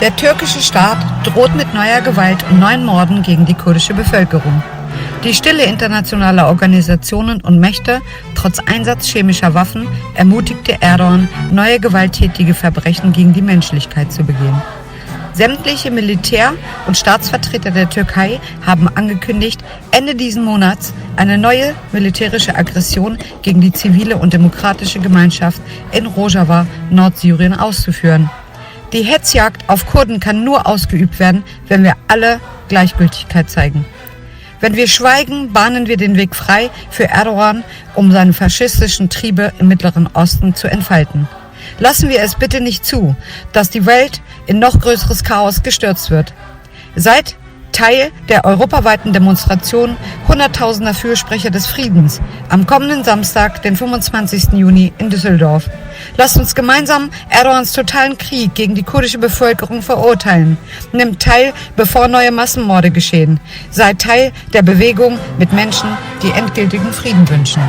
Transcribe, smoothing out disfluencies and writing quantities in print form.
Der türkische Staat droht mit neuer Gewalt und neuen Morden gegen die kurdische Bevölkerung. Die Stille internationaler Organisationen und Mächte, trotz Einsatz chemischer Waffen, ermutigte Erdogan, neue gewalttätige Verbrechen gegen die Menschlichkeit zu begehen. Sämtliche Militär- und Staatsvertreter der Türkei haben angekündigt, Ende diesen Monats eine neue militärische Aggression gegen die zivile und demokratische Gemeinschaft in Rojava, Nordsyrien, auszuführen. Die Hetzjagd auf Kurden kann nur ausgeübt werden, wenn wir alle Gleichgültigkeit zeigen. Wenn wir schweigen, bahnen wir den Weg frei für Erdogan, um seine faschistischen Triebe im Mittleren Osten zu entfalten. Lassen wir es bitte nicht zu, dass die Welt in noch größeres Chaos gestürzt wird. Seid Teil der europaweiten Demonstration Hunderttausender Fürsprecher des Friedens am kommenden Samstag, den 25. Juni in Düsseldorf. Lasst uns gemeinsam Erdogans totalen Krieg gegen die kurdische Bevölkerung verurteilen. Nimmt teil, bevor neue Massenmorde geschehen. Seid Teil der Bewegung mit Menschen, die endgültigen Frieden wünschen.